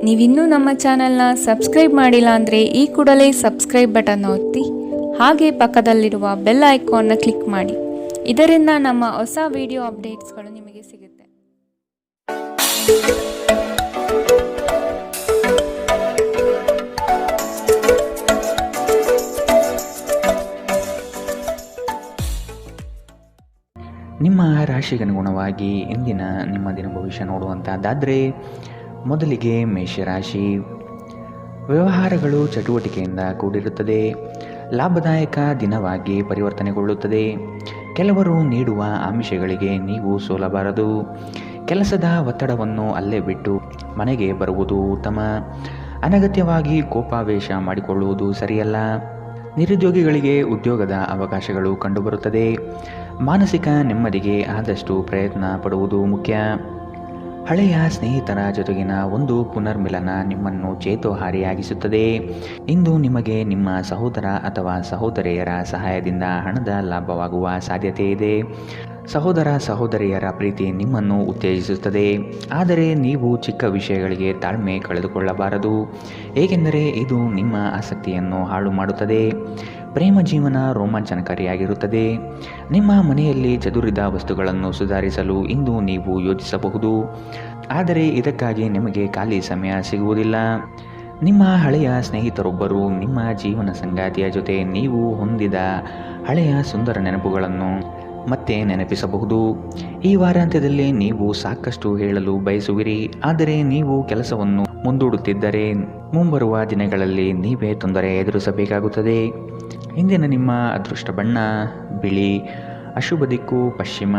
ನೀವಿನ್ನೂ ನಮ್ಮ ಚಾನೆಲ್ನ ಸಬ್ಸ್ಕ್ರೈಬ್ ಮಾಡಿಲ್ಲ ಅಂದರೆ ಈ ಕೂಡಲೇ ಸಬ್ಸ್ಕ್ರೈಬ್ ಬಟನ್ ಒತ್ತಿ ಹಾಗೆ ಪಕ್ಕದಲ್ಲಿರುವ ಬೆಲ್ ಐಕಾನ್ನ ಕ್ಲಿಕ್ ಮಾಡಿ. ಇದರಿಂದ ನಮ್ಮ ಹೊಸ ವಿಡಿಯೋ ಅಪ್ಡೇಟ್ಸ್ಗಳು ನಿಮಗೆ ಸಿಗುತ್ತೆ. ನಿಮ್ಮ ರಾಶಿಗನುಗುಣವಾಗಿ ಇಂದಿನ ನಿಮ್ಮ ದಿನ ಭವಿಷ್ಯ ನೋಡುವಂಥದ್ದಾದರೆ ಮೊದಲಿಗೆ ಮೇಷರಾಶಿ. ವ್ಯವಹಾರಗಳು ಚಟುವಟಿಕೆಯಿಂದ ಕೂಡಿರುತ್ತದೆ. ಲಾಭದಾಯಕ ದಿನವಾಗಿ ಪರಿವರ್ತನೆಗೊಳ್ಳುತ್ತದೆ. ಕೆಲವರು ನೀಡುವ ಆಮಿಷಗಳಿಗೆ ನೀವು ಸೋಲಬಾರದು. ಕೆಲಸದ ಒತ್ತಡವನ್ನು ಅಲ್ಲೇ ಬಿಟ್ಟು ಮನೆಗೆ ಬರುವುದು ಉತ್ತಮ. ಅನಗತ್ಯವಾಗಿ ಕೋಪಾವೇಶ ಮಾಡಿಕೊಳ್ಳುವುದು ಸರಿಯಲ್ಲ. ನಿರುದ್ಯೋಗಿಗಳಿಗೆ ಉದ್ಯೋಗದ ಅವಕಾಶಗಳು ಕಂಡುಬರುತ್ತದೆ. ಮಾನಸಿಕ ನೆಮ್ಮದಿಗೆ ಆದಷ್ಟು ಪ್ರಯತ್ನ ಪಡುವುದು ಮುಖ್ಯ. ಹಳೆಯ ಸ್ನೇಹಿತರ ಜೊತೆಗಿನ ಒಂದು ಪುನರ್ಮಿಲನ ನಿಮ್ಮನ್ನು ಚೇತೋಹಾರಿಯಾಗಿಸುತ್ತದೆ. ಇಂದು ನಿಮಗೆ ನಿಮ್ಮ ಸಹೋದರ ಅಥವಾ ಸಹೋದರಿಯರ ಸಹಾಯದಿಂದ ಹಣದ ಲಾಭವಾಗುವ ಸಾಧ್ಯತೆ ಇದೆ. ಸಹೋದರ ಸಹೋದರಿಯರ ಪ್ರೀತಿ ನಿಮ್ಮನ್ನು ಉತ್ತೇಜಿಸುತ್ತದೆ. ಆದರೆ ನೀವು ಚಿಕ್ಕ ವಿಷಯಗಳಿಗೆ ತಾಳ್ಮೆ ಕಳೆದುಕೊಳ್ಳಬಾರದು, ಏಕೆಂದರೆ ಇದು ನಿಮ್ಮ ಆಸಕ್ತಿಯನ್ನು ಹಾಳು ಮಾಡುತ್ತದೆ. ಪ್ರೇಮ ಜೀವನ ರೋಮಾಂಚನಕಾರಿಯಾಗಿರುತ್ತದೆ. ನಿಮ್ಮ ಮನೆಯಲ್ಲಿ ಚದುರಿದ ವಸ್ತುಗಳನ್ನು ಸುಧಾರಿಸಲು ಇಂದು ನೀವು ಯೋಚಿಸಬಹುದು, ಆದರೆ ಇದಕ್ಕಾಗಿ ನಿಮಗೆ ಖಾಲಿ ಸಮಯ ಸಿಗುವುದಿಲ್ಲ. ನಿಮ್ಮ ಹಳೆಯ ಸ್ನೇಹಿತರೊಬ್ಬರು ನಿಮ್ಮ ಜೀವನ ಸಂಗಾತಿಯ ಜೊತೆ ನೀವು ಹೊಂದಿದ ಹಳೆಯ ಸುಂದರ ನೆನಪುಗಳನ್ನು ಮತ್ತೆ ನೆನಪಿಸಬಹುದು. ಈ ವಾರಾಂತ್ಯದಲ್ಲಿ ನೀವು ಸಾಕಷ್ಟು ಹೇಳಲು ಬಯಸುವಿರಿ, ಆದರೆ ನೀವು ಕೆಲಸವನ್ನು ಮುಂದೂಡುತ್ತಿದ್ದರೆ ಮುಂಬರುವ ದಿನಗಳಲ್ಲಿ ನೀವೇ ತೊಂದರೆ ಎದುರಿಸಬೇಕಾಗುತ್ತದೆ. ಇಂದಿನ ನಿಮ್ಮ ಅದೃಷ್ಟ ಬಣ್ಣ ಬಿಳಿ. ಅಶುಭ ದಿಕ್ಕು ಪಶ್ಚಿಮ.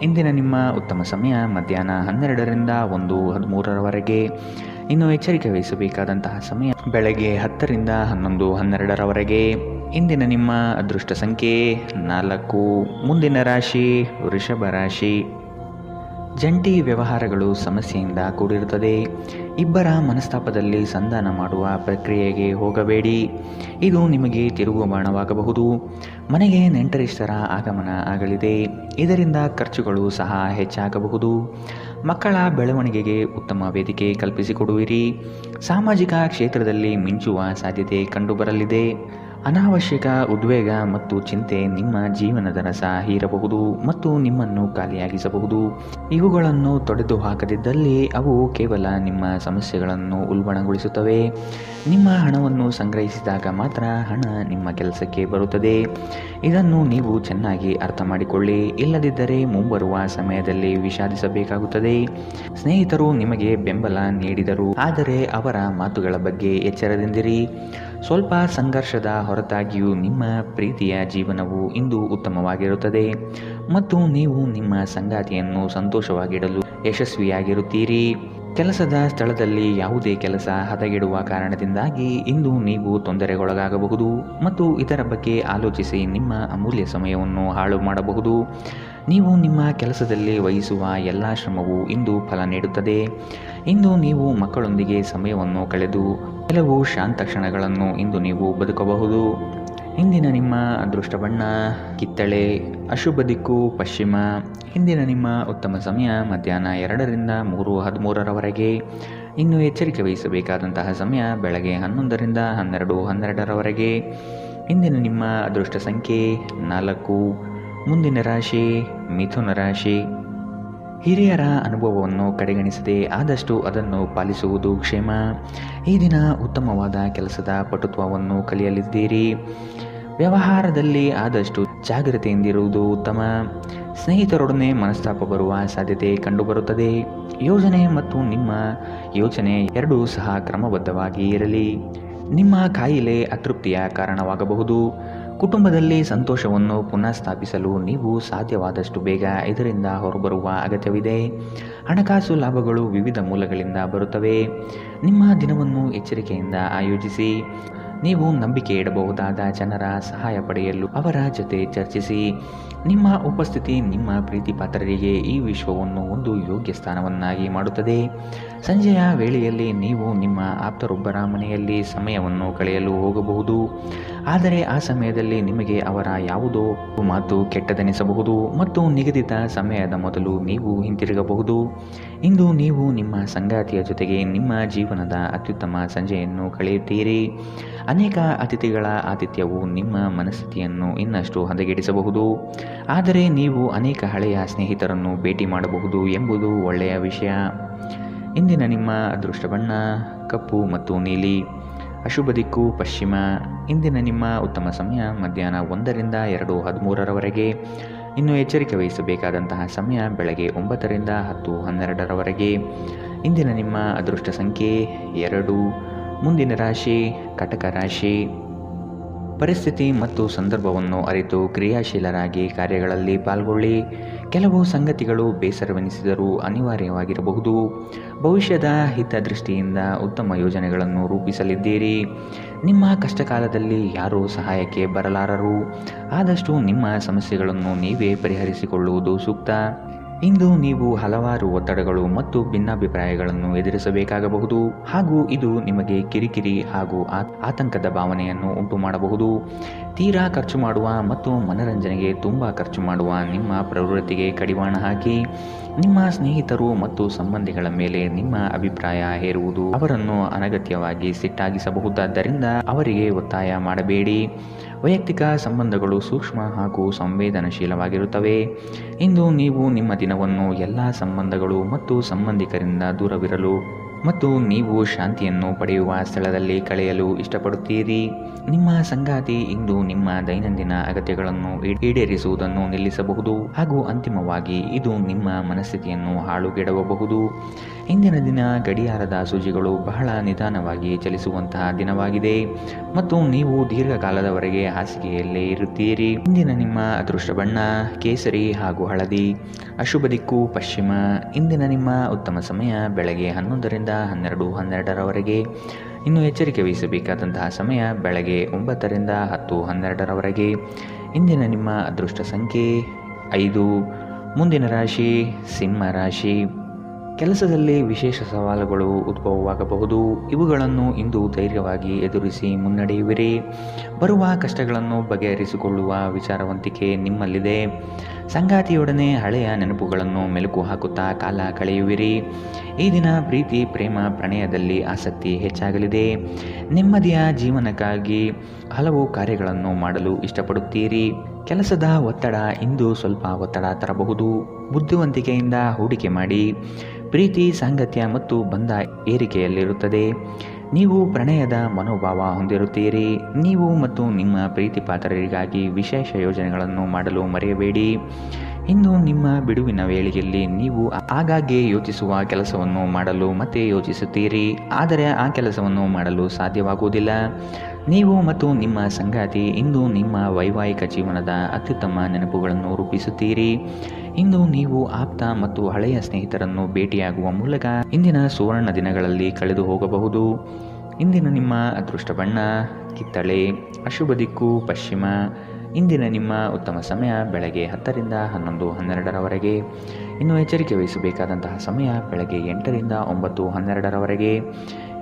ಇಂದಿನ ನಿಮ್ಮ ಉತ್ತಮ ಸಮಯ ಮಧ್ಯಾಹ್ನ 12ರಿಂದ 1:13ರವರೆಗೆ. ಇನ್ನು ಎಚ್ಚರಿಕೆ ವಹಿಸಬೇಕಾದಂತಹ ಸಮಯ ಬೆಳಗ್ಗೆ 10ರಿಂದ 11:12ರವರೆಗೆ. ಇಂದಿನ ನಿಮ್ಮ ಅದೃಷ್ಟ ಸಂಖ್ಯೆ 4. ಮುಂದಿನ ರಾಶಿ ವೃಷಭ ರಾಶಿ. ಜಂಟಿ ವ್ಯವಹಾರಗಳು ಸಮಸ್ಯೆಯಿಂದ ಕೂಡಿರುತ್ತದೆ. ಇಬ್ಬರ ಮನಸ್ತಾಪದಲ್ಲಿ ಸಂಧಾನ ಮಾಡುವ ಪ್ರಕ್ರಿಯೆಗೆ ಹೋಗಬೇಡಿ, ಇದು ನಿಮಗೆ ತಿರುಗು ಬಾಣವಾಗಬಹುದು. ಮನೆಗೆ ನೆಂಟರಿಷ್ಟರ ಆಗಮನ ಆಗಲಿದೆ, ಇದರಿಂದ ಖರ್ಚುಗಳು ಸಹ ಹೆಚ್ಚಾಗಬಹುದು. ಮಕ್ಕಳ ಬೆಳವಣಿಗೆಗೆ ಉತ್ತಮ ವೇದಿಕೆ ಕಲ್ಪಿಸಿಕೊಡುವಿರಿ. ಸಾಮಾಜಿಕ ಕ್ಷೇತ್ರದಲ್ಲಿ ಮಿಂಚುವ ಸಾಧ್ಯತೆ ಕಂಡುಬರಲಿದೆ. ಅನಾವಶ್ಯಕ ಉದ್ವೇಗ ಮತ್ತು ಚಿಂತೆ ನಿಮ್ಮ ಜೀವನದ ರಸ ಹೀರಬಹುದು ಮತ್ತು ನಿಮ್ಮನ್ನು ಖಾಲಿಯಾಗಿಸಬಹುದು. ಇವುಗಳನ್ನು ತೊಡೆದು ಹಾಕದಿದ್ದಲ್ಲಿ ಅವು ಕೇವಲ ನಿಮ್ಮ ಸಮಸ್ಯೆಗಳನ್ನು ಉಲ್ಬಣಗೊಳಿಸುತ್ತವೆ. ನಿಮ್ಮ ಹಣವನ್ನು ಸಂಗ್ರಹಿಸಿದಾಗ ಮಾತ್ರ ಹಣ ನಿಮ್ಮ ಕೆಲಸಕ್ಕೆ ಬರುತ್ತದೆ. ಇದನ್ನು ನೀವು ಚೆನ್ನಾಗಿ ಅರ್ಥ ಮಾಡಿಕೊಳ್ಳಿ, ಇಲ್ಲದಿದ್ದರೆ ಮುಂಬರುವ ಸಮಯದಲ್ಲಿ ವಿಷಾದಿಸಬೇಕಾಗುತ್ತದೆ. ಸ್ನೇಹಿತರು ನಿಮಗೆ ಬೆಂಬಲ ನೀಡಿದರು, ಆದರೆ ಅವರ ಮಾತುಗಳ ಬಗ್ಗೆ ಎಚ್ಚರದಿಂದಿರಿ. ಸ್ವಲ್ಪ ಸಂಘರ್ಷದ ಹೊರತಾಗಿಯೂ ನಿಮ್ಮ ಪ್ರೀತಿಯ ಜೀವನವು ಇಂದು ಉತ್ತಮವಾಗಿರುತ್ತದೆ ಮತ್ತು ನೀವು ನಿಮ್ಮ ಸಂಗಾತಿಯನ್ನು ಸಂತೋಷವಾಗಿಡಲು ಯಶಸ್ವಿಯಾಗಿರುತ್ತೀರಿ. ಕೆಲಸದ ಸ್ಥಳದಲ್ಲಿ ಯಾವುದೇ ಕೆಲಸ ಹದಗೆಡುವ ಕಾರಣದಿಂದಾಗಿ ಇಂದು ನೀವು ತೊಂದರೆಗೊಳಗಾಗಬಹುದು ಮತ್ತು ಇದರ ಬಗ್ಗೆ ಆಲೋಚಿಸಿ ನಿಮ್ಮ ಅಮೂಲ್ಯ ಸಮಯವನ್ನು ಹಾಳು ಮಾಡಬಹುದು. ನೀವು ನಿಮ್ಮ ಕೆಲಸದಲ್ಲಿ ವಹಿಸುವ ಎಲ್ಲ ಶ್ರಮವು ಇಂದು ಫಲ ನೀಡುತ್ತದೆ. ಇಂದು ನೀವು ಮಕ್ಕಳೊಂದಿಗೆ ಸಮಯವನ್ನು ಕಳೆದು ಕೆಲವು ಶಾಂತ ಕ್ಷಣಗಳನ್ನು ಇಂದು ನೀವು ಬದುಕಬಹುದು. ಇಂದಿನ ನಿಮ್ಮ ಅದೃಷ್ಟ ಬಣ್ಣ ಕಿತ್ತಳೆ. ಅಶುಭ ದಿಕ್ಕು ಪಶ್ಚಿಮ. ಇಂದಿನ ನಿಮ್ಮ ಉತ್ತಮ ಸಮಯ ಮಧ್ಯಾಹ್ನ 2ರಿಂದ 3:13ರವರೆಗೆ. ಇನ್ನು ಎಚ್ಚರಿಕೆ ವಹಿಸಬೇಕಾದಂತಹ ಸಮಯ ಬೆಳಗ್ಗೆ 11ರಿಂದ 12:12ರವರೆಗೆ. ಇಂದಿನ ನಿಮ್ಮ ಅದೃಷ್ಟ ಸಂಖ್ಯೆ 4. ಮುಂದಿನ ರಾಶಿ ಮಿಥುನ ರಾಶಿ. ಹಿರಿಯರ ಅನುಭವವನ್ನು ಕಡೆಗಣಿಸದೆ ಆದಷ್ಟು ಅದನ್ನು ಪಾಲಿಸುವುದು ಕ್ಷೇಮ. ಈ ದಿನ ಉತ್ತಮವಾದ ಕೆಲಸದ ಪಟುತ್ವವನ್ನು ಕಲಿಯಲಿದ್ದೀರಿ. ವ್ಯವಹಾರದಲ್ಲಿ ಆದಷ್ಟು ಜಾಗ್ರತೆಯಿಂದಿರುವುದು ಉತ್ತಮ. ಸ್ನೇಹಿತರೊಡನೆ ಮನಸ್ತಾಪ ಬರುವ ಸಾಧ್ಯತೆ ಕಂಡುಬರುತ್ತದೆ. ಯೋಜನೆ ಮತ್ತು ನಿಮ್ಮ ಯೋಚನೆ ಎರಡೂ ಸಹ ಕ್ರಮಬದ್ಧವಾಗಿ ಇರಲಿ. ನಿಮ್ಮ ಕಾಯಿಲೆ ಅತೃಪ್ತಿಯ ಕಾರಣವಾಗಬಹುದು. ಕುಟುಂಬದಲ್ಲಿ ಸಂತೋಷವನ್ನು ಪುನಃ ಸ್ಥಾಪಿಸಲು ನೀವು ಸಾಧ್ಯವಾದಷ್ಟು ಬೇಗ ಇದರಿಂದ ಹೊರಬರುವ ಅಗತ್ಯವಿದೆ. ಹಣಕಾಸು ಲಾಭಗಳು ವಿವಿಧ ಮೂಲಗಳಿಂದ ಬರುತ್ತವೆ. ನಿಮ್ಮ ದಿನವನ್ನು ಎಚ್ಚರಿಕೆಯಿಂದ ಆಯೋಜಿಸಿ. ನೀವು ನಂಬಿಕೆ ಇಡಬಹುದಾದ ಜನರ ಸಹಾಯ ಪಡೆಯಲು ಅವರ ಜೊತೆ ಚರ್ಚಿಸಿ. ನಿಮ್ಮ ಉಪಸ್ಥಿತಿ ನಿಮ್ಮ ಪ್ರೀತಿ ಪಾತ್ರರಿಗೆ ಈ ವಿಶ್ವವನ್ನು ಒಂದು ಯೋಗ್ಯ ಸ್ಥಾನವನ್ನಾಗಿ ಮಾಡುತ್ತದೆ. ಸಂಜೆಯ ವೇಳೆಯಲ್ಲಿ ನೀವು ನಿಮ್ಮ ಆಪ್ತರೊಬ್ಬರ ಮನೆಯಲ್ಲಿ ಸಮಯವನ್ನು ಕಳೆಯಲು ಹೋಗಬಹುದು. ಆದರೆ ಆ ಸಮಯದಲ್ಲಿ ನಿಮಗೆ ಅವರ ಯಾವುದೋ ಮಾತು ಕೆಟ್ಟದೆನಿಸಬಹುದು ಮತ್ತು ನಿಗದಿತ ಸಮಯದ ಮೊದಲು ನೀವು ಹಿಂತಿರುಗಬಹುದು. ಇಂದು ನೀವು ನಿಮ್ಮ ಸಂಗಾತಿಯ ಜೊತೆಗೆ ನಿಮ್ಮ ಜೀವನದ ಅತ್ಯುತ್ತಮ ಸಂಜೆಯನ್ನು ಕಳೆಯುತ್ತೀರಿ. ಅನೇಕ ಅತಿಥಿಗಳ ಆತಿಥ್ಯವು ನಿಮ್ಮ ಮನಸ್ಥಿತಿಯನ್ನು ಇನ್ನಷ್ಟು ಹದಗೆಡಿಸಬಹುದು, ಆದರೆ ನೀವು ಅನೇಕ ಹಳೆಯ ಸ್ನೇಹಿತರನ್ನು ಭೇಟಿ ಮಾಡಬಹುದು ಎಂಬುದು ಒಳ್ಳೆಯ ವಿಷಯ. ಇಂದಿನ ನಿಮ್ಮ ಅದೃಷ್ಟ ಬಣ್ಣ ಕಪ್ಪು ಮತ್ತು ನೀಲಿ. ಅಶುಭ ದಿಕ್ಕು ಪಶ್ಚಿಮ. ಇಂದಿನ ನಿಮ್ಮ ಉತ್ತಮ ಸಮಯ ಮಧ್ಯಾಹ್ನ 1ರಿಂದ 2:13ರವರೆಗೆ. ಇನ್ನು ಎಚ್ಚರಿಕೆ ವಹಿಸಬೇಕಾದಂತಹ ಸಮಯ ಬೆಳಗ್ಗೆ 9ರಿಂದ 10:12ರವರೆಗೆ. ಇಂದಿನ ನಿಮ್ಮ ಅದೃಷ್ಟ ಸಂಖ್ಯೆ 2. ಮುಂದಿನ ರಾಶಿ ಕಟಕ ರಾಶಿ. ಪರಿಸ್ಥಿತಿ ಮತ್ತು ಸಂದರ್ಭವನ್ನು ಅರಿತು ಕ್ರಿಯಾಶೀಲರಾಗಿ ಕಾರ್ಯಗಳಲ್ಲಿ ಪಾಲ್ಗೊಳ್ಳಿ. ಕೆಲವು ಸಂಗತಿಗಳು ಬೇಸರವೆನಿಸಿದರೂ ಅನಿವಾರ್ಯವಾಗಿರಬಹುದು. ಭವಿಷ್ಯದ ಹಿತದೃಷ್ಟಿಯಿಂದ ಉತ್ತಮ ಯೋಜನೆಗಳನ್ನು ರೂಪಿಸಲಿದ್ದೀರಿ. ನಿಮ್ಮ ಕಷ್ಟಕಾಲದಲ್ಲಿ ಯಾರೂ ಸಹಾಯಕ್ಕೆ ಬರಲಾರರು. ಆದಷ್ಟು ನಿಮ್ಮ ಸಮಸ್ಯೆಗಳನ್ನು ನೀವೇ ಪರಿಹರಿಸಿಕೊಳ್ಳುವುದು ಸೂಕ್ತ. ಇಂದು ನೀವು ಹಲವಾರು ಒತ್ತಡಗಳು ಮತ್ತು ಭಿನ್ನಾಭಿಪ್ರಾಯಗಳನ್ನು ಎದುರಿಸಬೇಕಾಗಬಹುದು, ಹಾಗೂ ಇದು ನಿಮಗೆ ಕಿರಿಕಿರಿ ಹಾಗೂ ಆತಂಕದ ಭಾವನೆಯನ್ನು ಉಂಟು ಮಾಡಬಹುದು. ತೀರಾ ಖರ್ಚು ಮಾಡುವ ಮತ್ತು ಮನರಂಜನೆಗೆ ತುಂಬ ಖರ್ಚು ಮಾಡುವ ನಿಮ್ಮ ಪ್ರವೃತ್ತಿಗೆ ಕಡಿವಾಣ ಹಾಕಿ. ನಿಮ್ಮ ಸ್ನೇಹಿತರು ಮತ್ತು ಸಂಬಂಧಿಗಳ ಮೇಲೆ ನಿಮ್ಮ ಅಭಿಪ್ರಾಯ ಹೇರುವುದು ಅವರನ್ನು ಅನಗತ್ಯವಾಗಿ ಸಿಟ್ಟಾಗಿಸಬಹುದಾದ್ದರಿಂದ ಅವರಿಗೆ ಒತ್ತಾಯ ಮಾಡಬೇಡಿ. ವೈಯಕ್ತಿಕ ಸಂಬಂಧಗಳು ಸೂಕ್ಷ್ಮ ಹಾಗೂ ಸಂವೇದನಶೀಲವಾಗಿರುತ್ತವೆ. ಇಂದು ನೀವು ನಿಮ್ಮ ದಿನವನ್ನು ಎಲ್ಲ ಸಂಬಂಧಗಳು ಮತ್ತು ಸಂಬಂಧಿಕರಿಂದ ದೂರವಿರಲು ಮತ್ತು ನೀವು ಶಾಂತಿಯನ್ನು ಪಡೆಯುವ ಸ್ಥಳದಲ್ಲಿ ಕಳೆಯಲು ಇಷ್ಟಪಡುತ್ತೀರಿ. ನಿಮ್ಮ ಸಂಗಾತಿ ಇಂದು ನಿಮ್ಮ ದೈನಂದಿನ ಅಗತ್ಯಗಳನ್ನು ಈಡೇರಿಸುವುದನ್ನು ನಿಲ್ಲಿಸಬಹುದು, ಹಾಗೂ ಅಂತಿಮವಾಗಿ ಇದು ನಿಮ್ಮ ಮನಸ್ಥಿತಿಯನ್ನು ಹಾಳುಗೆಡವಬಹುದು. ಇಂದಿನ ದಿನ ಗಡಿಯಾರದ ಸೂಜಿಗಳು ಬಹಳ ನಿಧಾನವಾಗಿ ಚಲಿಸುವಂತಹ ದಿನವಾಗಿದೆ ಮತ್ತು ನೀವು ದೀರ್ಘಕಾಲದವರೆಗೆ ಹಾಸಿಗೆಯಲ್ಲೇ ಇರುತ್ತೀರಿ. ಇಂದಿನ ನಿಮ್ಮ ಅದೃಷ್ಟ ಬಣ್ಣ ಕೇಸರಿ ಹಾಗೂ ಹಳದಿ. ಅಶುಭ ದಿಕ್ಕು ಪಶ್ಚಿಮ. ಇಂದಿನ ನಿಮ್ಮ ಉತ್ತಮ ಸಮಯ ಬೆಳಗ್ಗೆ 11ರಿಂದ 12:12ರವರೆಗೆ. ಇನ್ನು ಎಚ್ಚರಿಕೆ ವಹಿಸಬೇಕಾದಂತಹ ಸಮಯ ಬೆಳಗ್ಗೆ 9ರಿಂದ 10:12ರವರೆಗೆ. ಇಂದಿನ ನಿಮ್ಮ ಅದೃಷ್ಟ ಸಂಖ್ಯೆ 5. ಮುಂದಿನ ರಾಶಿ ಸಿಂಹ ರಾಶಿ. ಕೆಲಸದಲ್ಲಿ ವಿಶೇಷ ಸವಾಲುಗಳು ಉದ್ಭವವಾಗಬಹುದು. ಇವುಗಳನ್ನು ಇಂದು ಧೈರ್ಯವಾಗಿ ಎದುರಿಸಿ ಮುನ್ನಡೆಯುವಿರಿ. ಬರುವ ಕಷ್ಟಗಳನ್ನು ಬಗೆಹರಿಸಿಕೊಳ್ಳುವ ವಿಚಾರವಂತಿಕೆ ನಿಮ್ಮಲ್ಲಿದೆ. ಸಂಗಾತಿಯೊಡನೆ ಹಳೆಯ ನೆನಪುಗಳನ್ನು ಮೆಲುಕು ಹಾಕುತ್ತಾ ಕಾಲ ಕಳೆಯುವಿರಿ. ಈ ದಿನ ಪ್ರೀತಿ ಪ್ರೇಮ ಪ್ರಣಯದಲ್ಲಿ ಆಸಕ್ತಿ ಹೆಚ್ಚಾಗಲಿದೆ. ನೆಮ್ಮದಿಯ ಜೀವನಕ್ಕಾಗಿ ಹಲವು ಕಾರ್ಯಗಳನ್ನು ಮಾಡಲು ಇಷ್ಟಪಡುತ್ತೀರಿ. ಕೆಲಸದ ಒತ್ತಡ ಇಂದು ಸ್ವಲ್ಪ ಒತ್ತಡ ತರಬಹುದು. ಬುದ್ಧಿವಂತಿಕೆಯಿಂದ ಹೂಡಿಕೆ ಮಾಡಿ. ಪ್ರೀತಿ ಸಾಂಗತ್ಯ ಮತ್ತು ಬಂಧ ಏರಿಕೆಯಲ್ಲಿರುತ್ತದೆ. ನೀವು ಪ್ರಣಯದ ಮನೋಭಾವ ಹೊಂದಿರುತ್ತೀರಿ. ನೀವು ಮತ್ತು ನಿಮ್ಮ ಪ್ರೀತಿ ಪಾತ್ರರಿಗಾಗಿ ವಿಶೇಷ ಯೋಜನೆಗಳನ್ನು ಮಾಡಲು ಮರೆಯಬೇಡಿ. ಇಂದು ನಿಮ್ಮ ಬಿಡುವಿನ ವೇಳೆಯಲ್ಲಿ ನೀವು ಆಗಾಗ್ಗೆ ಯೋಚಿಸುವ ಕೆಲಸವನ್ನು ಮಾಡಲು ಮತ್ತೆ ಯೋಚಿಸುತ್ತೀರಿ, ಆದರೆ ಆ ಕೆಲಸವನ್ನು ಮಾಡಲು ಸಾಧ್ಯವಾಗುವುದಿಲ್ಲ. ನೀವು ಮತ್ತು ನಿಮ್ಮ ಸಂಗಾತಿ ಇಂದು ನಿಮ್ಮ ವೈವಾಹಿಕ ಜೀವನದ ಅತ್ಯುತ್ತಮ ನೆನಪುಗಳನ್ನು ರೂಪಿಸುತ್ತೀರಿ. ಇಂದು ನೀವು ಆಪ್ತ ಮತ್ತು ಹಳೆಯ ಸ್ನೇಹಿತರನ್ನು ಭೇಟಿಯಾಗುವ ಮೂಲಕ ಇಂದಿನ ಸುವರ್ಣ ದಿನಗಳಲ್ಲಿ ಕಳೆದು ಹೋಗಬಹುದು. ಇಂದಿನ ನಿಮ್ಮ ಅದೃಷ್ಟ ಬಣ್ಣ ಕಿತ್ತಳೆ. ಅಶುಭ ದಿಕ್ಕು ಪಶ್ಚಿಮ. ಇಂದಿನ ನಿಮ್ಮ ಉತ್ತಮ ಸಮಯ ಬೆಳಗ್ಗೆ 10ರಿಂದ 11:12ರವರೆಗೆ. ಇನ್ನು ಎಚ್ಚರಿಕೆ ವಹಿಸಬೇಕಾದಂತಹ ಸಮಯ ಬೆಳಗ್ಗೆ 8ರಿಂದ 9:12ರವರೆಗೆ.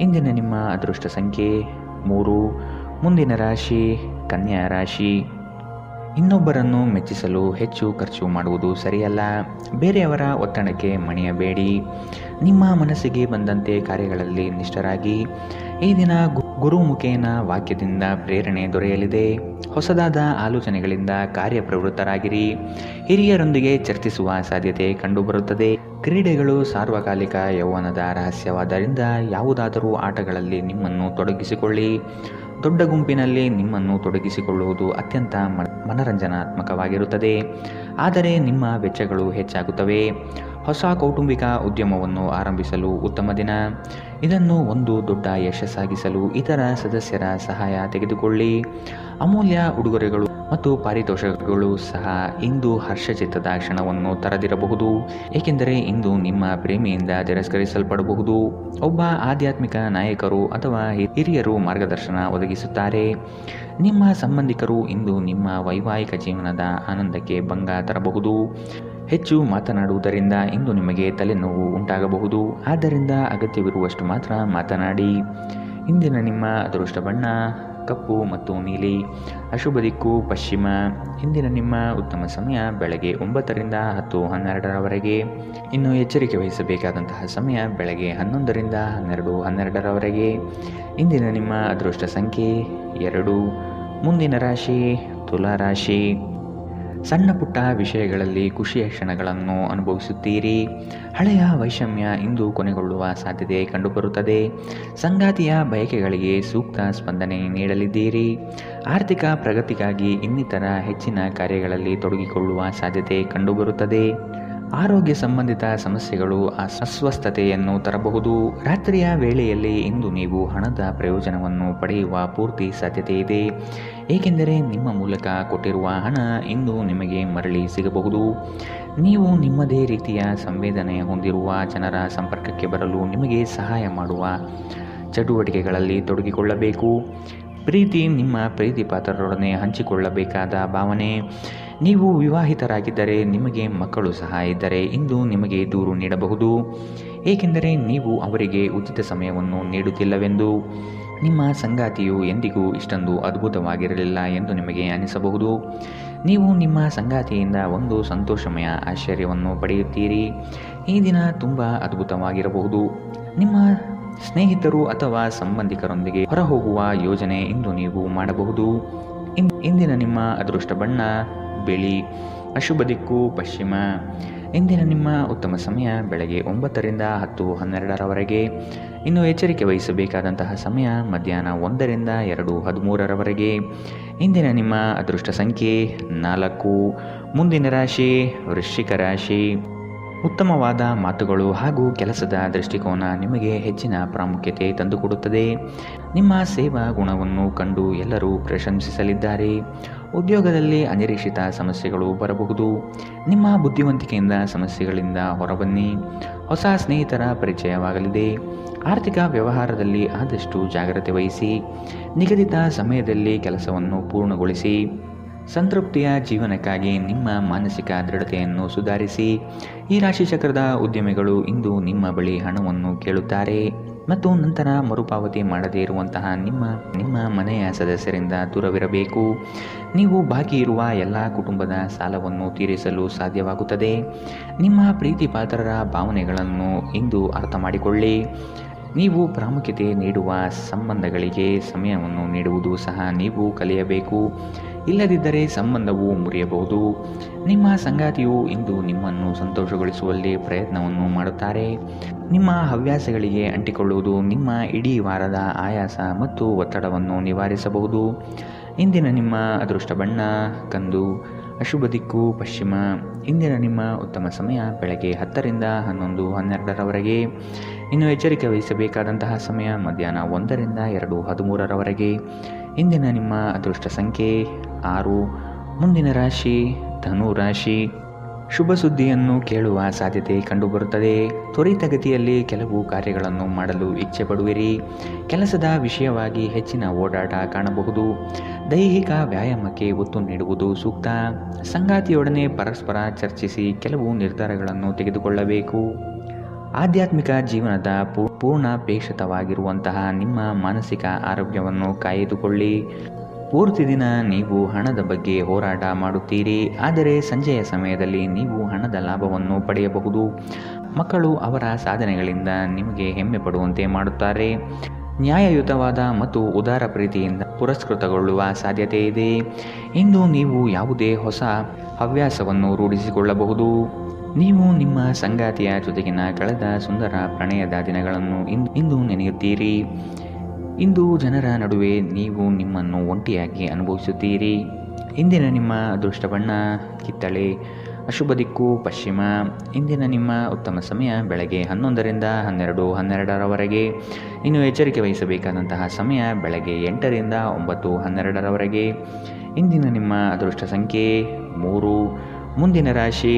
ಇಂದಿನ ನಿಮ್ಮ ಅದೃಷ್ಟ ಸಂಖ್ಯೆ 3. ಮುಂದಿನ ರಾಶಿ ಕನ್ಯಾ ರಾಶಿ. ಇನ್ನೊಬ್ಬರನ್ನು ಮೆಚ್ಚಿಸಲು ಹೆಚ್ಚು ಖರ್ಚು ಮಾಡುವುದು ಸರಿಯಲ್ಲ. ಬೇರೆಯವರ ಒತ್ತಡಕ್ಕೆ ಮಣಿಯಬೇಡಿ. ನಿಮ್ಮ ಮನಸ್ಸಿಗೆ ಬಂದಂತೆ ಕಾರ್ಯಗಳಲ್ಲಿ ನಿಷ್ಠರಾಗಿ. ಈ ದಿನ ಗುರುಮುಖೇನ ವಾಕ್ಯದಿಂದ ಪ್ರೇರಣೆ ದೊರೆಯಲಿದೆ. ಹೊಸದಾದ ಆಲೋಚನೆಗಳಿಂದ ಕಾರ್ಯಪ್ರವೃತ್ತರಾಗಿರಿ. ಹಿರಿಯರೊಂದಿಗೆ ಚರ್ಚಿಸುವ ಸಾಧ್ಯತೆ ಕಂಡುಬರುತ್ತದೆ. ಕ್ರೀಡೆಗಳು ಸಾರ್ವಕಾಲಿಕ ಯೌವನದ ರಹಸ್ಯವಾದ್ದರಿಂದ ಯಾವುದಾದರೂ ಆಟಗಳಲ್ಲಿ ನಿಮ್ಮನ್ನು ತೊಡಗಿಸಿಕೊಳ್ಳಿ. ದೊಡ್ಡ ಗುಂಪಿನಲ್ಲಿ ನಿಮ್ಮನ್ನು ತೊಡಗಿಸಿಕೊಳ್ಳುವುದು ಅತ್ಯಂತ ಮನರಂಜನಾತ್ಮಕವಾಗಿರುತ್ತದೆ, ಆದರೆ ನಿಮ್ಮ ವೆಚ್ಚಗಳು ಹೆಚ್ಚಾಗುತ್ತವೆ. ಹೊಸ ಕೌಟುಂಬಿಕ ಉದ್ಯಮವನ್ನು ಆರಂಭಿಸಲು ಉತ್ತಮ ದಿನ. ಇದನ್ನು ಒಂದು ದೊಡ್ಡ ಯಶಸ್ಸಾಗಿಸಲು ಇತರ ಸದಸ್ಯರ ಸಹಾಯ ತೆಗೆದುಕೊಳ್ಳಿ. ಅಮೂಲ್ಯ ಉಡುಗೊರೆಗಳು ಮತ್ತು ಪಾರಿತೋಷಕಗಳು ಸಹ ಇಂದು ಹರ್ಷಚಿತ್ತದ ಕ್ಷಣವನ್ನು ತರದಿರಬಹುದು, ಏಕೆಂದರೆ ಇಂದು ನಿಮ್ಮ ಪ್ರೇಮಿಯಿಂದ ತಿರಸ್ಕರಿಸಲ್ಪಡಬಹುದು. ಒಬ್ಬ ಆಧ್ಯಾತ್ಮಿಕ ನಾಯಕರು ಅಥವಾ ಹಿರಿಯರು ಮಾರ್ಗದರ್ಶನ ಒದಗಿಸುತ್ತಾರೆ. ನಿಮ್ಮ ಸಂಬಂಧಿಕರು ಇಂದು ನಿಮ್ಮ ವೈವಾಹಿಕ ಜೀವನದ ಆನಂದಕ್ಕೆ ಭಂಗ ತರಬಹುದು. ಹೆಚ್ಚು ಮಾತನಾಡುವುದರಿಂದ ಇಂದು ನಿಮಗೆ ತಲೆನೋವು ಉಂಟಾಗಬಹುದು, ಆದ್ದರಿಂದ ಅಗತ್ಯವಿರುವಷ್ಟು ಮಾತ್ರ ಮಾತನಾಡಿ. ಇಂದಿನ ನಿಮ್ಮ ಅದೃಷ್ಟ ಬಣ್ಣ ಕಪ್ಪು ಮತ್ತು ನೀಲಿ. ಅಶುಭ ದಿಕ್ಕು ಪಶ್ಚಿಮ. ಇಂದಿನ ನಿಮ್ಮ ಉತ್ತಮ ಸಮಯ ಬೆಳಗ್ಗೆ 9ರಿಂದ 10:12ರವರೆಗೆ. ಇನ್ನು ಎಚ್ಚರಿಕೆ ವಹಿಸಬೇಕಾದಂತಹ ಸಮಯ ಬೆಳಗ್ಗೆ 11ರಿಂದ 12:12ರವರೆಗೆ. ಇಂದಿನ ನಿಮ್ಮ ಅದೃಷ್ಟ ಸಂಖ್ಯೆ 2. ಮುಂದಿನ ರಾಶಿ ತುಲಾ ರಾಶಿ. ಸಣ್ಣ ಪುಟ್ಟ ವಿಷಯಗಳಲ್ಲಿ ಖುಷಿಯ ಕ್ಷಣಗಳನ್ನು ಅನುಭವಿಸುತ್ತೀರಿ. ಹಳೆಯ ವೈಷಮ್ಯ ಇಂದು ಕೊನೆಗೊಳ್ಳುವ ಸಾಧ್ಯತೆ ಕಂಡುಬರುತ್ತದೆ. ಸಂಗಾತಿಯ ಬಯಕೆಗಳಿಗೆ ಸೂಕ್ತ ಸ್ಪಂದನೆ ನೀಡಲಿದ್ದೀರಿ. ಆರ್ಥಿಕ ಪ್ರಗತಿಗಾಗಿ ಇನ್ನಿತರ ಹೆಚ್ಚಿನ ಕಾರ್ಯಗಳಲ್ಲಿ ತೊಡಗಿಕೊಳ್ಳುವ ಸಾಧ್ಯತೆ ಕಂಡುಬರುತ್ತದೆ. ಆರೋಗ್ಯ ಸಂಬಂಧಿತ ಸಮಸ್ಯೆಗಳು ಅಸ್ವಸ್ಥತೆಯನ್ನು ತರಬಹುದು. ರಾತ್ರಿಯ ವೇಳೆಯಲ್ಲಿ ಇಂದು ನೀವು ಹಣದ ಪ್ರಯೋಜನವನ್ನು ಪಡೆಯುವ ಪೂರ್ತಿ ಸಾಧ್ಯತೆ ಇದೆ, ಏಕೆಂದರೆ ನಿಮ್ಮ ಮೂಲಕ ಕೊಟ್ಟಿರುವ ಹಣ ಇಂದು ನಿಮಗೆ ಮರಳಿ ಸಿಗಬಹುದು. ನೀವು ನಿಮ್ಮದೇ ರೀತಿಯ ಸಂವೇದನೆ ಹೊಂದಿರುವ ಜನರ ಸಂಪರ್ಕಕ್ಕೆ ಬರಲು ನಿಮಗೆ ಸಹಾಯ ಮಾಡುವ ಚಟುವಟಿಕೆಗಳಲ್ಲಿ ತೊಡಗಿಕೊಳ್ಳಬೇಕು. ಪ್ರೀತಿ ನಿಮ್ಮ ಪ್ರೀತಿ ಪಾತ್ರರೊಡನೆ ಹಂಚಿಕೊಳ್ಳಬೇಕಾದ ಭಾವನೆ. ನೀವು ವಿವಾಹಿತರಾಗಿದ್ದರೆ ನಿಮಗೆ ಮಕ್ಕಳು ಸಹ ಇದ್ದರೆ ಇಂದು ನಿಮಗೆ ದೂರು ನೀಡಬಹುದು, ಏಕೆಂದರೆ ನೀವು ಅವರಿಗೆ ಉಚಿತ ಸಮಯವನ್ನು ನೀಡುತ್ತಿಲ್ಲವೆಂದು. ನಿಮ್ಮ ಸಂಗಾತಿಯು ಎಂದಿಗೂ ಇಷ್ಟೊಂದು ಅದ್ಭುತವಾಗಿರಲಿಲ್ಲ ಎಂದು ನಿಮಗೆ ಅನಿಸಬಹುದು. ನೀವು ನಿಮ್ಮ ಸಂಗಾತಿಯಿಂದ ಒಂದು ಸಂತೋಷಮಯ ಆಶ್ಚರ್ಯವನ್ನು ಪಡೆಯುತ್ತೀರಿ. ಈ ದಿನ ತುಂಬ ಅದ್ಭುತವಾಗಿರಬಹುದು. ನಿಮ್ಮ ಸ್ನೇಹಿತರು ಅಥವಾ ಸಂಬಂಧಿಕರೊಂದಿಗೆ ಹೊರಹೋಗುವ ಯೋಜನೆ ಇಂದು ನೀವು ಮಾಡಬಹುದು. ಇಂದಿನ ನಿಮ್ಮ ಅದೃಷ್ಟ ಬಣ್ಣ ಬಿಳಿ. ಅಶುಭ ದಿಕ್ಕು ಪಶ್ಚಿಮ. ಇಂದಿನ ನಿಮ್ಮ ಉತ್ತಮ ಸಮಯ ಬೆಳಗ್ಗೆ 9ರಿಂದ 10:12ರವರೆಗೆ. ಇನ್ನು ಎಚ್ಚರಿಕೆ ವಹಿಸಬೇಕಾದಂತಹ ಸಮಯ ಮಧ್ಯಾಹ್ನ 1ರಿಂದ 2:13ರವರೆಗೆ. ಇಂದಿನ ನಿಮ್ಮ ಅದೃಷ್ಟ ಸಂಖ್ಯೆ 4. ಮುಂದಿನ ರಾಶಿ ವೃಶ್ಚಿಕ ರಾಶಿ. ಉತ್ತಮವಾದ ಮಾತುಗಳು ಹಾಗೂ ಕೆಲಸದ ದೃಷ್ಟಿಕೋನ ನಿಮಗೆ ಹೆಚ್ಚಿನ ಪ್ರಾಮುಖ್ಯತೆ ತಂದುಕೊಡುತ್ತದೆ. ನಿಮ್ಮ ಸೇವಾ ಗುಣವನ್ನು ಕಂಡು ಎಲ್ಲರೂ ಪ್ರಶಂಸಿಸಲಿದ್ದಾರೆ. ಉದ್ಯೋಗದಲ್ಲಿ ಅನಿರೀಕ್ಷಿತ ಸಮಸ್ಯೆಗಳು ಬರಬಹುದು. ನಿಮ್ಮ ಬುದ್ಧಿವಂತಿಕೆಯಿಂದ ಸಮಸ್ಯೆಗಳಿಂದ ಹೊರಬನ್ನಿ. ಹೊಸ ಸ್ನೇಹಿತರ ಪರಿಚಯವಾಗಲಿದೆ. ಆರ್ಥಿಕ ವ್ಯವಹಾರದಲ್ಲಿ ಆದಷ್ಟು ಜಾಗ್ರತೆ ವಹಿಸಿ. ನಿಗದಿತ ಸಮಯದಲ್ಲಿ ಕೆಲಸವನ್ನು ಪೂರ್ಣಗೊಳಿಸಿ. ಸಂತೃಪ್ತಿಯ ಜೀವನಕ್ಕಾಗಿ ನಿಮ್ಮ ಮಾನಸಿಕ ದೃಢತೆಯನ್ನು ಸುಧಾರಿಸಿ. ಈ ರಾಶಿ ಚಕ್ರದ ಉದ್ಯಮಿಗಳು ಇಂದು ನಿಮ್ಮ ಬಳಿ ಹಣವನ್ನು ಕೇಳುತ್ತಾರೆ ಮತ್ತು ನಂತರ ಮರುಪಾವತಿ ಮಾಡದೇ ಇರುವಂತಹ ನಿಮ್ಮ ಮನೆಯ ಸದಸ್ಯರಿಂದ ದೂರವಿರಬೇಕು. ನೀವು ಬಾಕಿ ಇರುವ ಎಲ್ಲ ಕುಟುಂಬದ ಸಾಲವನ್ನು ತೀರಿಸಲು ಸಾಧ್ಯವಾಗುತ್ತದೆ. ನಿಮ್ಮ ಪ್ರೀತಿ ಪಾತ್ರರ ಭಾವನೆಗಳನ್ನು ಇಂದು ಅರ್ಥ ಮಾಡಿಕೊಳ್ಳಿ. ನೀವು ಪ್ರಾಮುಖ್ಯತೆ ನೀಡುವ ಸಂಬಂಧಗಳಿಗೆ ಸಮಯವನ್ನು ನೀಡುವುದು ಸಹ ನೀವು ಕಲಿಯಬೇಕು. ಇಲ್ಲದಿದ್ದರೆ ಸಂಬಂಧವು ಮುರಿಯಬಹುದು. ನಿಮ್ಮ ಸಂಗಾತಿಯು ಇಂದು ನಿಮ್ಮನ್ನು ಸಂತೋಷಗೊಳಿಸುವಲ್ಲಿ ಪ್ರಯತ್ನವನ್ನು ಮಾಡುತ್ತಾರೆ. ನಿಮ್ಮ ಹವ್ಯಾಸಗಳಿಗೆ ಅಂಟಿಕೊಳ್ಳುವುದು ನಿಮ್ಮ ಇಡೀ ವಾರದ ಆಯಾಸ ಮತ್ತು ಒತ್ತಡವನ್ನು ನಿವಾರಿಸಬಹುದು. ಇಂದಿನ ನಿಮ್ಮ ಅದೃಷ್ಟ ಬಣ್ಣ ಕಂದು. ಅಶುಭ ದಿಕ್ಕು ಪಶ್ಚಿಮ. ಇಂದಿನ ನಿಮ್ಮ ಉತ್ತಮ ಸಮಯ ಬೆಳಗ್ಗೆ 10ರಿಂದ 11:12ರವರೆಗೆ. ಇನ್ನು ಎಚ್ಚರಿಕೆ ವಹಿಸಬೇಕಾದಂತಹ ಸಮಯ ಮಧ್ಯಾಹ್ನ 1ರಿಂದ 2:13ರವರೆಗೆ. ಇಂದಿನ ನಿಮ್ಮ ಅದೃಷ್ಟ ಸಂಖ್ಯೆ 6. ಮುಂದಿನ ರಾಶಿ ಧನು ರಾಶಿ. ಶುಭ ಸುದ್ದಿಯನ್ನು ಕೇಳುವ ಸಾಧ್ಯತೆ ಕಂಡುಬರುತ್ತದೆ. ತ್ವರಿತಗತಿಯಲ್ಲಿ ಕೆಲವು ಕಾರ್ಯಗಳನ್ನು ಮಾಡಲು ಇಚ್ಛೆ ಪಡುವಿರಿ. ಕೆಲಸದ ವಿಷಯವಾಗಿ ಹೆಚ್ಚಿನ ಓಡಾಟ ಕಾಣಬಹುದು. ದೈಹಿಕ ವ್ಯಾಯಾಮಕ್ಕೆ ಒತ್ತು ನೀಡುವುದು ಸೂಕ್ತ. ಸಂಗಾತಿಯೊಡನೆ ಪರಸ್ಪರ ಚರ್ಚಿಸಿ ಕೆಲವು ನಿರ್ಧಾರಗಳನ್ನು ತೆಗೆದುಕೊಳ್ಳಬೇಕು. ಆಧ್ಯಾತ್ಮಿಕ ಜೀವನದ ಪೂರ್ಣಾಪೇಕ್ಷಿತವಾಗಿರುವಂತಹ ನಿಮ್ಮ ಮಾನಸಿಕ ಆರೋಗ್ಯವನ್ನು ಕಾಯ್ದುಕೊಳ್ಳಿ. ಪೂರ್ತಿ ದಿನ ನೀವು ಹಣದ ಬಗ್ಗೆ ಹೋರಾಟ ಮಾಡುತ್ತೀರಿ, ಆದರೆ ಸಂಜೆಯ ಸಮಯದಲ್ಲಿ ನೀವು ಹಣದ ಲಾಭವನ್ನು ಪಡೆಯಬಹುದು. ಮಕ್ಕಳು ಅವರ ಸಾಧನೆಗಳಿಂದ ನಿಮಗೆ ಹೆಮ್ಮೆ ಪಡುವಂತೆ ಮಾಡುತ್ತಾರೆ. ನ್ಯಾಯಯುತವಾದ ಮತ್ತು ಉದಾರ ಪ್ರೀತಿಯಿಂದ ಪುರಸ್ಕೃತಗೊಳ್ಳುವ ಸಾಧ್ಯತೆ ಇದೆ. ಇಂದು ನೀವು ಯಾವುದೇ ಹೊಸ ಹವ್ಯಾಸವನ್ನು ರೂಢಿಸಿಕೊಳ್ಳಬಹುದು. ನೀವು ನಿಮ್ಮ ಸಂಗಾತಿಯ ಜೊತೆಗಿನ ಕಳೆದ ಸುಂದರ ಪ್ರಣಯದ ದಿನಗಳನ್ನು ಇಂದು ನೆನೆಯುತ್ತೀರಿ. ಇಂದು ಜನರ ನಡುವೆ ನೀವು ನಿಮ್ಮನ್ನು ಒಂಟಿಯಾಗಿ ಅನುಭವಿಸುತ್ತೀರಿ. ಇಂದಿನ ನಿಮ್ಮ ಅದೃಷ್ಟ ಬಣ್ಣ ಕಿತ್ತಳೆ. ಅಶುಭ ದಿಕ್ಕು ಪಶ್ಚಿಮ. ಇಂದಿನ ನಿಮ್ಮ ಉತ್ತಮ ಸಮಯ ಬೆಳಗ್ಗೆ 11ರಿಂದ 12:12ರವರೆಗೆ. ಇನ್ನು ಎಚ್ಚರಿಕೆ ವಹಿಸಬೇಕಾದಂತಹ ಸಮಯ ಬೆಳಗ್ಗೆ 8ರಿಂದ 9:12ರವರೆಗೆ. ಇಂದಿನ ನಿಮ್ಮ ಅದೃಷ್ಟ ಸಂಖ್ಯೆ 3. ಮುಂದಿನ ರಾಶಿ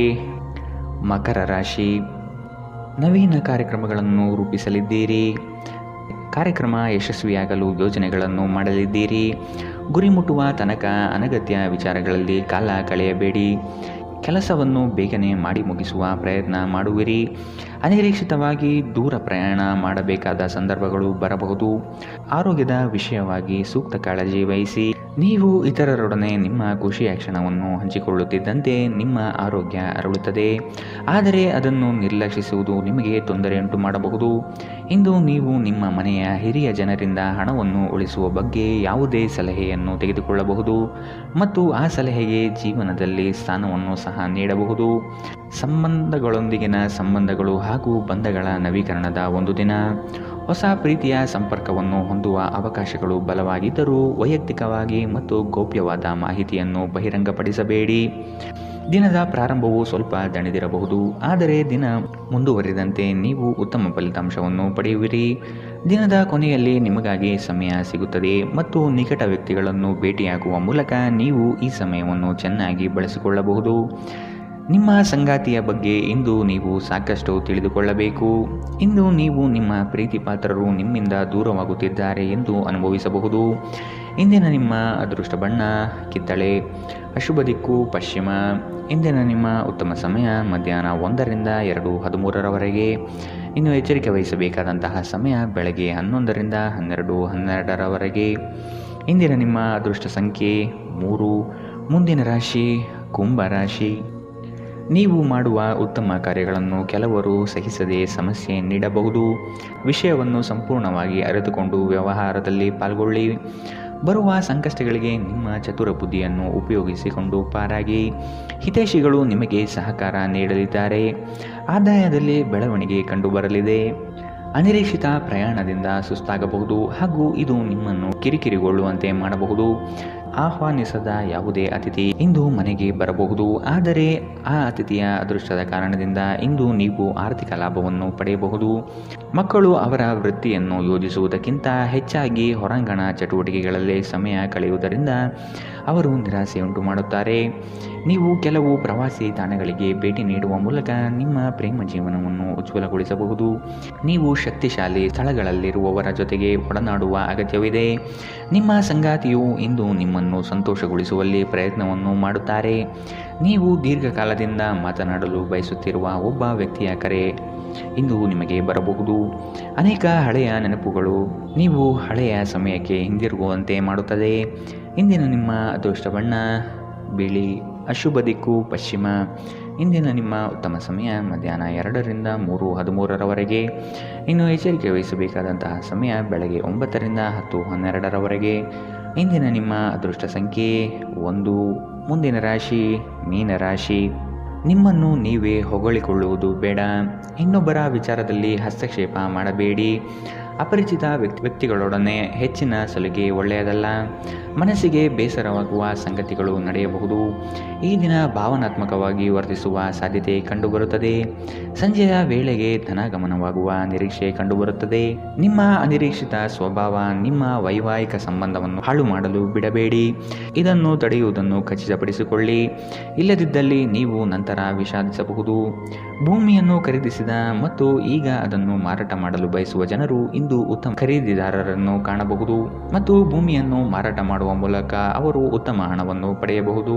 ಮಕರ ರಾಶಿ. ನವೀನ ಕಾರ್ಯಕ್ರಮಗಳನ್ನು ರೂಪಿಸಲಿದ್ದೀರಿ. ಕಾರ್ಯಕ್ರಮ ಯಶಸ್ವಿಯಾಗಲು ಯೋಜನೆಗಳನ್ನು ಮಾಡಲಿದ್ದೀರಿ. ಗುರಿ ಮುಟ್ಟುವ ತನಕ ಅನಗತ್ಯ ವಿಚಾರಗಳಲ್ಲಿ ಕಾಲ ಕಳೆಯಬೇಡಿ. ಕೆಲಸವನ್ನು ಬೇಗನೆ ಮಾಡಿ ಮುಗಿಸುವ ಪ್ರಯತ್ನ ಮಾಡುವಿರಿ. ಅನಿರೀಕ್ಷಿತವಾಗಿ ದೂರ ಪ್ರಯಾಣ ಮಾಡಬೇಕಾದ ಸಂದರ್ಭಗಳು ಬರಬಹುದು. ಆರೋಗ್ಯದ ವಿಷಯವಾಗಿ ಸೂಕ್ತ ಕಾಳಜಿ ವಹಿಸಿ. ನೀವು ಇತರರೊಡನೆ ನಿಮ್ಮ ಖುಷಿಯ ಕ್ಷಣವನ್ನು ಹಂಚಿಕೊಳ್ಳುತ್ತಿದ್ದಂತೆ ನಿಮ್ಮ ಆರೋಗ್ಯ ಅರಳುತ್ತದೆ, ಆದರೆ ಅದನ್ನು ನಿರ್ಲಕ್ಷಿಸುವುದು ನಿಮಗೆ ತೊಂದರೆಯುಂಟು ಮಾಡಬಹುದು. ಇಂದು ನೀವು ನಿಮ್ಮ ಮನೆಯ ಹಿರಿಯ ಜನರಿಂದ ಹಣವನ್ನು ಉಳಿಸುವ ಬಗ್ಗೆ ಯಾವುದೇ ಸಲಹೆಯನ್ನು ತೆಗೆದುಕೊಳ್ಳಬಹುದು ಮತ್ತು ಆ ಸಲಹೆಗೆ ಜೀವನದಲ್ಲಿ ಸ್ಥಾನವನ್ನು ಸಹ ನೀಡಬಹುದು. ಸಂಬಂಧಗಳೊಂದಿಗಿನ ಸಂಬಂಧಗಳು ಹಾಗೂ ಬಂಧಗಳ ನವೀಕರಣದ ಒಂದು ದಿನ. ಹೊಸ ಪ್ರೀತಿಯ ಸಂಪರ್ಕವನ್ನು ಹೊಂದುವ ಅವಕಾಶಗಳು ಬಲವಾಗಿದ್ದರೂ ವೈಯಕ್ತಿಕವಾಗಿ ಮತ್ತು ಗೌಪ್ಯವಾದ ಮಾಹಿತಿಯನ್ನು ಬಹಿರಂಗಪಡಿಸಬೇಡಿ. ದಿನದ ಪ್ರಾರಂಭವು ಸ್ವಲ್ಪ ದಣಿದಿರಬಹುದು, ಆದರೆ ದಿನ ಮುಂದುವರಿದಂತೆ ನೀವು ಉತ್ತಮ ಫಲಿತಾಂಶವನ್ನು ಪಡೆಯುವಿರಿ. ದಿನದ ಕೊನೆಯಲ್ಲಿ ನಿಮಗಾಗಿ ಸಮಯ ಸಿಗುತ್ತದೆ ಮತ್ತು ನಿಕಟ ವ್ಯಕ್ತಿಗಳನ್ನು ಭೇಟಿಯಾಗುವ ಮೂಲಕ ನೀವು ಈ ಸಮಯವನ್ನು ಚೆನ್ನಾಗಿ ಬಳಸಿಕೊಳ್ಳಬಹುದು. ನಿಮ್ಮ ಸಂಗಾತಿಯ ಬಗ್ಗೆ ಇಂದು ನೀವು ಸಾಕಷ್ಟು ತಿಳಿದುಕೊಳ್ಳಬೇಕು. ಇಂದು ನೀವು ನಿಮ್ಮ ಪ್ರೀತಿ ಪಾತ್ರರು ನಿಮ್ಮಿಂದ ದೂರವಾಗುತ್ತಿದ್ದಾರೆ ಎಂದು ಅನುಭವಿಸಬಹುದು. ಇಂದಿನ ನಿಮ್ಮ ಅದೃಷ್ಟ ಬಣ್ಣ ಕಿತ್ತಳೆ, ಅಶುಭ ದಿಕ್ಕು ಪಶ್ಚಿಮ. ಇಂದಿನ ನಿಮ್ಮ ಉತ್ತಮ ಸಮಯ ಮಧ್ಯಾಹ್ನ 1ರಿಂದ 2:13ರವರೆಗೆ. ಇನ್ನು ಎಚ್ಚರಿಕೆ ವಹಿಸಬೇಕಾದಂತಹ ಸಮಯ ಬೆಳಗ್ಗೆ 11ರಿಂದ 12:12ರವರೆಗೆ. ಇಂದಿನ ನಿಮ್ಮ ಅದೃಷ್ಟ ಸಂಖ್ಯೆ 3. ಮುಂದಿನ ರಾಶಿ ಕುಂಭ ರಾಶಿ. ನೀವು ಮಾಡುವ ಉತ್ತಮ ಕಾರ್ಯಗಳನ್ನು ಕೆಲವರು ಸಹಿಸದೆ ಸಮಸ್ಯೆ ನೀಡಬಹುದು. ವಿಷಯವನ್ನು ಸಂಪೂರ್ಣವಾಗಿ ಅರಿತುಕೊಂಡು ವ್ಯವಹಾರದಲ್ಲಿ ಪಾಲ್ಗೊಳ್ಳಿ. ಬರುವ ಸಂಕಷ್ಟಗಳಿಗೆ ನಿಮ್ಮ ಚತುರ ಬುದ್ಧಿಯನ್ನು ಉಪಯೋಗಿಸಿಕೊಂಡು ಪಾರಾಗಿ. ಹಿತೈಷಿಗಳು ನಿಮಗೆ ಸಹಕಾರ ನೀಡಲಿದ್ದಾರೆ. ಆದಾಯದಲ್ಲಿ ಬೆಳವಣಿಗೆ ಕಂಡುಬರಲಿದೆ. ಅನಿರೀಕ್ಷಿತ ಪ್ರಯಾಣದಿಂದ ಸುಸ್ತಾಗಬಹುದು ಹಾಗೂ ಇದು ನಿಮ್ಮನ್ನು ಕಿರಿಕಿರಿಗೊಳ್ಳುವಂತೆ ಮಾಡಬಹುದು. ಆಹ್ವಾನಿಸದ ಯಾವುದೇ ಅತಿಥಿ ಇಂದು ಮನೆಗೆ ಬರಬಹುದು, ಆದರೆ ಆ ಅತಿಥಿಯ ಅದೃಷ್ಟದ ಕಾರಣದಿಂದ ಇಂದು ನೀವು ಆರ್ಥಿಕ ಲಾಭವನ್ನು ಪಡೆಯಬಹುದು. ಮಕ್ಕಳು ಅವರ ವೃತ್ತಿಯನ್ನು ಯೋಜಿಸುವುದಕ್ಕಿಂತ ಹೆಚ್ಚಾಗಿ ಹೊರಾಂಗಣ ಚಟುವಟಿಕೆಗಳಲ್ಲಿ ಸಮಯ ಕಳೆಯುವುದರಿಂದ ಅವರು ನಿರಾಸೆಯುಂಟು ಮಾಡುತ್ತಾರೆ. ನೀವು ಕೆಲವು ಪ್ರವಾಸಿ ತಾಣಗಳಿಗೆ ಭೇಟಿ ನೀಡುವ ಮೂಲಕ ನಿಮ್ಮ ಪ್ರೇಮ ಜೀವನವನ್ನು ಉಜ್ವಲಗೊಳಿಸಬಹುದು. ನೀವು ಶಕ್ತಿಶಾಲಿ ಸ್ಥಳಗಳಲ್ಲಿರುವವರ ಜೊತೆಗೆ ಒಡನಾಡುವ ಅಗತ್ಯವಿದೆ. ನಿಮ್ಮ ಸಂಗಾತಿಯು ಇಂದು ನಿಮ್ಮನ್ನು ಸಂತೋಷಗೊಳಿಸುವಲ್ಲಿ ಪ್ರಯತ್ನವನ್ನು ಮಾಡುತ್ತಾರೆ. ನೀವು ದೀರ್ಘಕಾಲದಿಂದ ಮಾತನಾಡಲು ಬಯಸುತ್ತಿರುವ ಒಬ್ಬ ವ್ಯಕ್ತಿಯ ಕರೆ ಇಂದು ನಿಮಗೆ ಬರಬಹುದು. ಅನೇಕ ಹಳೆಯ ನೆನಪುಗಳು ನೀವು ಹಳೆಯ ಸಮಯಕ್ಕೆ ಹಿಂದಿರುಗುವಂತೆ ಮಾಡುತ್ತದೆ. ಇಂದಿನ ನಿಮ್ಮ ಅದೃಷ್ಟ ಬಣ್ಣ ಬಿಳಿ, ಅಶುಭ ದಿಕ್ಕು ಪಶ್ಚಿಮ. ಇಂದಿನ ನಿಮ್ಮ ಉತ್ತಮ ಸಮಯ ಮಧ್ಯಾಹ್ನ 2ರಿಂದ 3:13ರವರೆಗೆ. ಇನ್ನು ಎಚ್ಚರಿಕೆ ವಹಿಸಬೇಕಾದಂತಹ ಸಮಯ ಬೆಳಗ್ಗೆ 9ರಿಂದ 10:12ರವರೆಗೆ. ಇಂದಿನ ನಿಮ್ಮ ಅದೃಷ್ಟ ಸಂಖ್ಯೆ 1. ಮುಂದಿನ ರಾಶಿ ಮೀನರಾಶಿ. ನಿಮ್ಮನ್ನು ನೀವೇ ಹೊಗಳಿಕೊಳ್ಳುವುದು ಬೇಡ. ಇನ್ನೊಬ್ಬರ ವಿಚಾರದಲ್ಲಿ ಹಸ್ತಕ್ಷೇಪ ಮಾಡಬೇಡಿ. ಅಪರಿಚಿತ ವ್ಯಕ್ತಿಗಳೊಡನೆ ಹೆಚ್ಚಿನ ಸಲುಗೆ ಒಳ್ಳೆಯದಲ್ಲ. ಮನಸ್ಸಿಗೆ ಬೇಸರವಾಗುವ ಸಂಗತಿಗಳು ನಡೆಯಬಹುದು. ಈ ದಿನ ಭಾವನಾತ್ಮಕವಾಗಿ ವರ್ತಿಸುವ ಸಾಧ್ಯತೆ ಕಂಡುಬರುತ್ತದೆ. ಸಂಜೆಯ ವೇಳೆಗೆ ಧನಾಗಮನವಾಗುವ ನಿರೀಕ್ಷೆ ಕಂಡುಬರುತ್ತದೆ. ನಿಮ್ಮ ಅನಿರೀಕ್ಷಿತ ಸ್ವಭಾವ ನಿಮ್ಮ ವೈವಾಹಿಕ ಸಂಬಂಧವನ್ನು ಹಾಳು ಮಾಡಲು ಬಿಡಬೇಡಿ. ಇದನ್ನು ತಡೆಯುವುದನ್ನು ಖಚಿತಪಡಿಸಿಕೊಳ್ಳಿ. ಇಲ್ಲದಿದ್ದಲ್ಲಿ ನೀವು ನಂತರ ವಿಷಾದಿಸಬಹುದು. ಭೂಮಿಯನ್ನು ಖರೀದಿಸಿದ ಮತ್ತು ಈಗ ಅದನ್ನು ಮಾರಾಟ ಮಾಡಲು ಬಯಸುವ ಜನರು ಇಂದು ಉತ್ತಮ ಖರೀದಿದಾರರನ್ನು ಕಾಣಬಹುದು ಮತ್ತು ಭೂಮಿಯನ್ನು ಮಾರಾಟ ಮಾಡುವ ಮೂಲಕ ಅವರು ಉತ್ತಮ ಹಣವನ್ನು ಪಡೆಯಬಹುದು.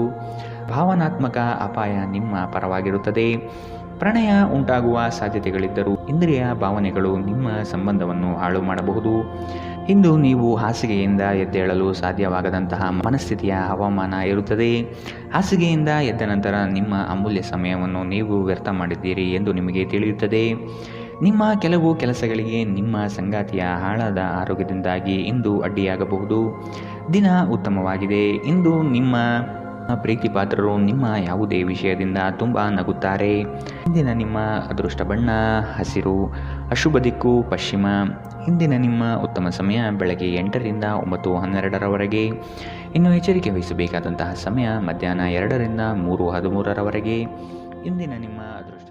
ಭಾವನಾತ್ಮಕ ಅಪಾಯ ನಿಮ್ಮ ಪರವಾಗಿರುತ್ತದೆ. ಪ್ರಣಯ ಉಂಟಾಗುವ ಸಾಧ್ಯತೆಗಳಿದ್ದರೂ ಇಂದ್ರಿಯ ಭಾವನೆಗಳು ನಿಮ್ಮ ಸಂಬಂಧವನ್ನು ಹಾಳು ಮಾಡಬಹುದು. ಇಂದು ನೀವು ಹಾಸಿಗೆಯಿಂದ ಎದ್ದೇಳಲು ಸಾಧ್ಯವಾಗದಂತಹ ಮನಸ್ಥಿತಿಯ ಹವಾಮಾನ ಇರುತ್ತದೆ. ಹಾಸಿಗೆಯಿಂದ ಎದ್ದ ನಂತರ ನಿಮ್ಮ ಅಮೂಲ್ಯ ಸಮಯವನ್ನು ನೀವು ವ್ಯರ್ಥ ಮಾಡಿದ್ದೀರಿ ಎಂದು ನಿಮಗೆ ತಿಳಿಯುತ್ತದೆ. ನಿಮ್ಮ ಕೆಲವು ಕೆಲಸಗಳಿಗೆ ನಿಮ್ಮ ಸಂಗಾತಿಯ ಹಾಳಾದ ಆರೋಗ್ಯದಿಂದಾಗಿ ಇಂದು ಅಡ್ಡಿಯಾಗಬಹುದು. ದಿನ ಉತ್ತಮವಾಗಿದೆ. ಇಂದು ನಿಮ್ಮ ಪ್ರೀತಿ ಪಾತ್ರರು ನಿಮ್ಮ ಯಾವುದೇ ವಿಷಯದಿಂದ ತುಂಬ ನಗುತ್ತಾರೆ. ಇಂದಿನ ನಿಮ್ಮ ಅದೃಷ್ಟ ಬಣ್ಣ ಹಸಿರು, ಅಶುಭ ದಿಕ್ಕು ಪಶ್ಚಿಮ. ಇಂದಿನ ನಿಮ್ಮ ಉತ್ತಮ ಸಮಯ ಬೆಳಗ್ಗೆ 8ರಿಂದ 9:12ರವರೆಗೆ. ಇನ್ನು ಎಚ್ಚರಿಕೆ ವಹಿಸಬೇಕಾದಂತಹ ಸಮಯ ಮಧ್ಯಾಹ್ನ 2ರಿಂದ 3:13ರವರೆಗೆ. ಇಂದಿನ ನಿಮ್ಮ ಅದೃಷ್ಟ